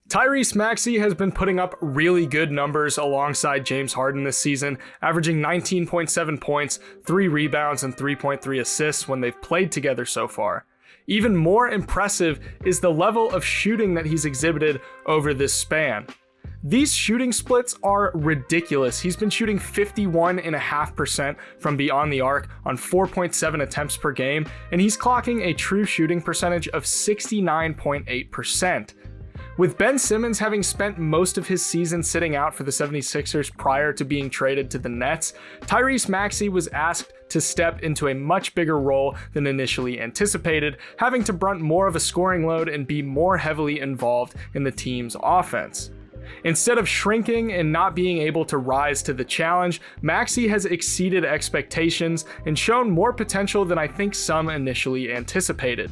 Tyrese Maxey has been putting up really good numbers alongside James Harden this season, averaging 19.7 points, 3 rebounds, and 3.3 assists when they've played together so far. Even more impressive is the level of shooting that he's exhibited over this span. These shooting splits are ridiculous. He's been shooting 51.5% from beyond the arc on 4.7 attempts per game, and he's clocking a true shooting percentage of 69.8%. With Ben Simmons having spent most of his season sitting out for the 76ers prior to being traded to the Nets, Tyrese Maxey was asked to step into a much bigger role than initially anticipated, having to brunt more of a scoring load and be more heavily involved in the team's offense. Instead of shrinking and not being able to rise to the challenge, Maxey has exceeded expectations and shown more potential than I think some initially anticipated.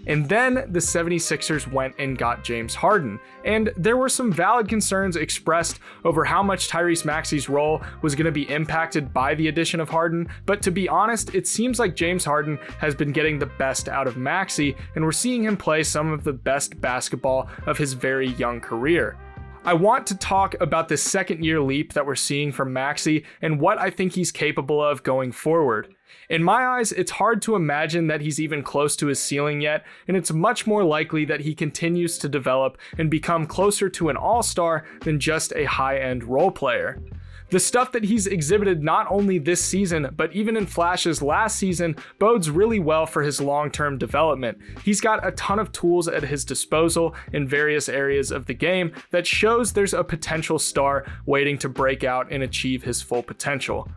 And then the 76ers went and got James Harden, and there were some valid concerns expressed over how much Tyrese Maxey's role was going to be impacted by the addition of Harden, but to be honest, it seems like James Harden has been getting the best out of Maxey, and we're seeing him play some of the best basketball of his very young career. I want to talk about the second-year leap that we're seeing from Maxey and what I think he's capable of going forward. In my eyes, it's hard to imagine that he's even close to his ceiling yet, and it's much more likely that he continues to develop and become closer to an all-star than just a high-end role player. The stuff that he's exhibited not only this season, but even in flashes last season, bodes really well for his long-term development. He's got a ton of tools at his disposal in various areas of the game that shows there's a potential star waiting to break out and achieve his full potential.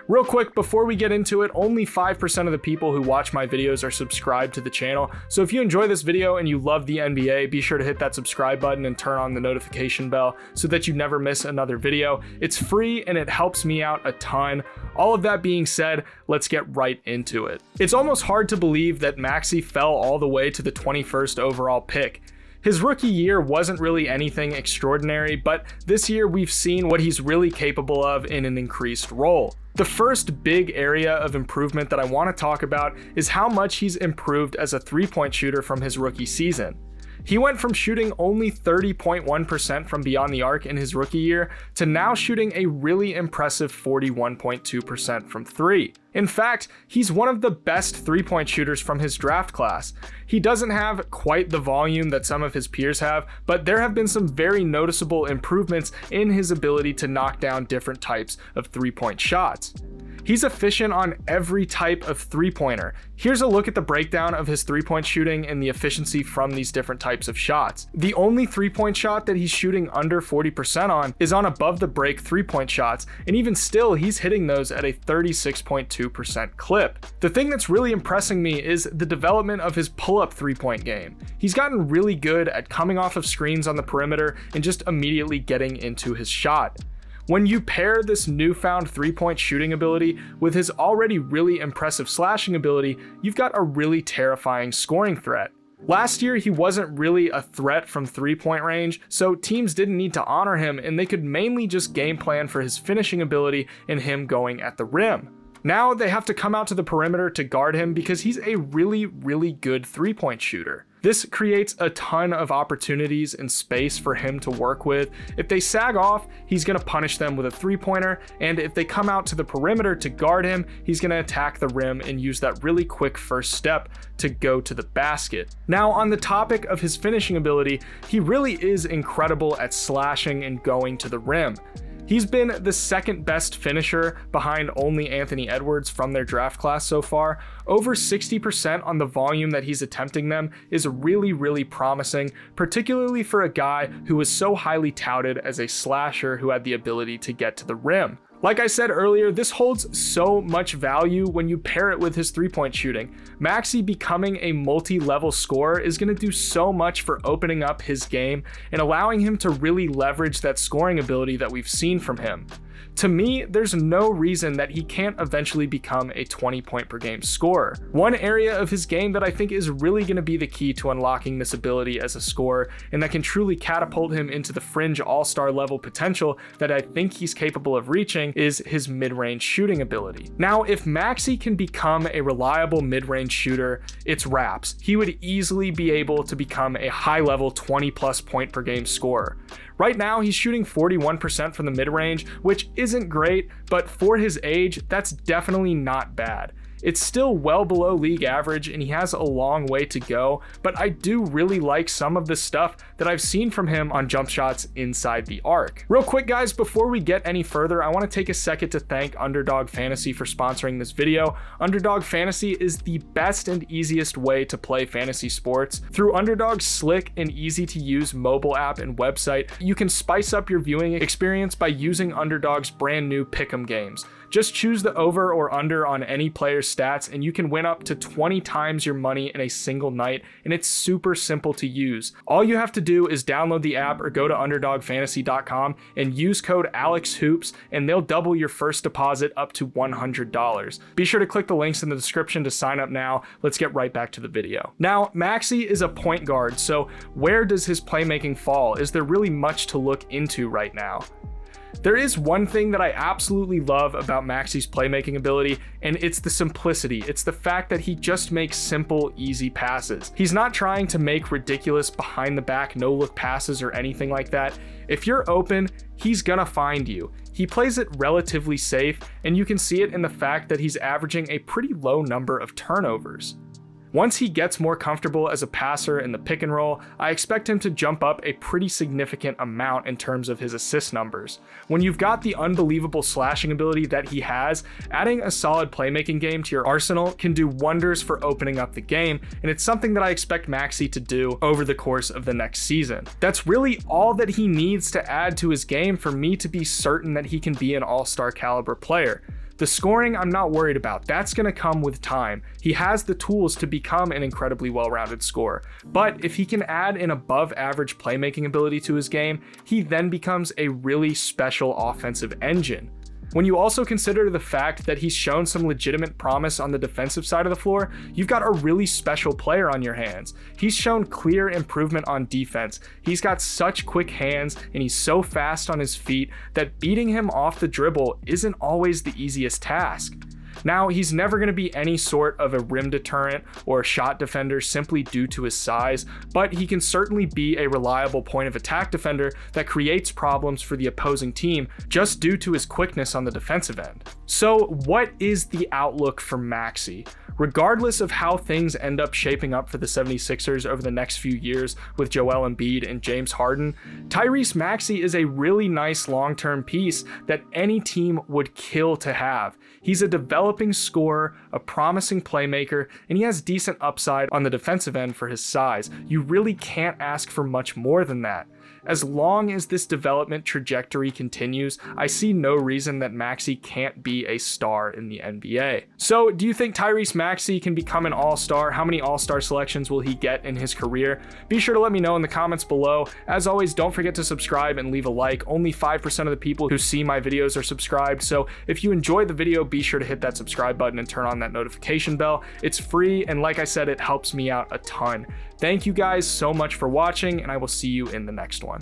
Real quick, before we get into it, only 5% of the people who watch my videos are subscribed to the channel, so if you enjoy this video and you love the NBA, be sure to hit that subscribe button and turn on the notification bell so that you never miss another video. It's free and it helps me out a ton. All of that being said, let's get right into it. It's almost hard to believe that Maxey fell all the way to the 21st overall pick. His rookie year wasn't really anything extraordinary, but this year we've seen what he's really capable of in an increased role. The first big area of improvement that I want to talk about is how much he's improved as a three-point shooter from his rookie season. He went from shooting only 30.1% from beyond the arc in his rookie year to now shooting a really impressive 41.2% from three. In fact, he's one of the best three-point shooters from his draft class. He doesn't have quite the volume that some of his peers have, but there have been some very noticeable improvements in his ability to knock down different types of three-point shots. He's efficient on every type of three-pointer. Here's a look at the breakdown of his three-point shooting and the efficiency from these different types of shots. The only three-point shot that he's shooting under 40% on is on above the break three-point shots, and even still, he's hitting those at a 36.2% clip. The thing that's really impressing me is the development of his pull-up three-point game. He's gotten really good at coming off of screens on the perimeter and just immediately getting into his shot. When you pair this newfound three-point shooting ability with his already really impressive slashing ability, you've got a really terrifying scoring threat. Last year, he wasn't really a threat from three-point range, so teams didn't need to honor him and they could mainly just game plan for his finishing ability and him going at the rim. Now they have to come out to the perimeter to guard him because he's a really, really good three-point shooter. This creates a ton of opportunities and space for him to work with. If they sag off, he's going to punish them with a three-pointer, and if they come out to the perimeter to guard him, he's going to attack the rim and use that really quick first step to go to the basket. Now, on the topic of his finishing ability, he really is incredible at slashing and going to the rim. He's been the second best finisher behind only Anthony Edwards from their draft class so far. Over 60% on the volume that he's attempting them is really, really promising, particularly for a guy who was so highly touted as a slasher who had the ability to get to the rim. Like I said earlier, this holds so much value when you pair it with his three-point shooting. Maxey becoming a multi-level scorer is going to do so much for opening up his game and allowing him to really leverage that scoring ability that we've seen from him. To me, there's no reason that he can't eventually become a 20-point per game scorer. One area of his game that I think is really going to be the key to unlocking this ability as a scorer, and that can truly catapult him into the fringe all-star level potential that I think he's capable of reaching, is his mid-range shooting ability. Now, if Maxey can become a reliable mid-range shooter, it's wraps. He would easily be able to become a high-level 20+ point per game scorer. Right now, he's shooting 41% from the mid-range, which isn't great, but for his age, that's definitely not bad. It's still well below league average and he has a long way to go, but I do really like some of the stuff that I've seen from him on jump shots inside the arc. Real quick guys, before we get any further, I want to take a second to thank Underdog Fantasy for sponsoring this video. Underdog Fantasy is the best and easiest way to play fantasy sports. Through Underdog's slick and easy to use mobile app and website, you can spice up your viewing experience by using Underdog's brand new pick'em games. Just choose the over or under on any player's stats and you can win up to 20 times your money in a single night, and it's super simple to use. All you have to do is download the app or go to underdogfantasy.com and use code AlexHoops and they'll double your first deposit up to $100. Be sure to click the links in the description to sign up now. Let's get right back to the video. Now, Maxey is a point guard, so where does his playmaking fall? Is there really much to look into right now? There is one thing that I absolutely love about Maxey's playmaking ability, and it's the simplicity. It's the fact that he just makes simple, easy passes. He's not trying to make ridiculous behind the back, no look passes or anything like that. If you're open, he's gonna find you. He plays it relatively safe, and you can see it in the fact that he's averaging a pretty low number of turnovers. Once he gets more comfortable as a passer in the pick and roll, I expect him to jump up a pretty significant amount in terms of his assist numbers. When you've got the unbelievable slashing ability that he has, adding a solid playmaking game to your arsenal can do wonders for opening up the game, and it's something that I expect Maxey to do over the course of the next season. That's really all that he needs to add to his game for me to be certain that he can be an all-star caliber player. The scoring, I'm not worried about. That's going to come with time. He has the tools to become an incredibly well-rounded scorer. But if he can add an above-average playmaking ability to his game, he then becomes a really special offensive engine. When you also consider the fact that he's shown some legitimate promise on the defensive side of the floor, you've got a really special player on your hands. He's shown clear improvement on defense. He's got such quick hands and he's so fast on his feet that beating him off the dribble isn't always the easiest task. Now, he's never going to be any sort of a rim deterrent or a shot defender simply due to his size, but he can certainly be a reliable point of attack defender that creates problems for the opposing team just due to his quickness on the defensive end. So what is the outlook for Maxey? Regardless of how things end up shaping up for the 76ers over the next few years with Joel Embiid and James Harden, Tyrese Maxey is a really nice long-term piece that any team would kill to have. He's a developing scorer, a promising playmaker, and he has decent upside on the defensive end for his size. You really can't ask for much more than that. As long as this development trajectory continues, I see no reason that Maxey can't be a star in the NBA. So, do you think Tyrese Maxey can become an all-star? How many all-star selections will he get in his career? Be sure to let me know in the comments below. As always, don't forget to subscribe and leave a like. Only 5% of the people who see my videos are subscribed, so if you enjoyed the video, be sure to hit that subscribe button and turn on that notification bell. It's free, and like I said, it helps me out a ton. Thank you guys so much for watching, and I will see you in the next one.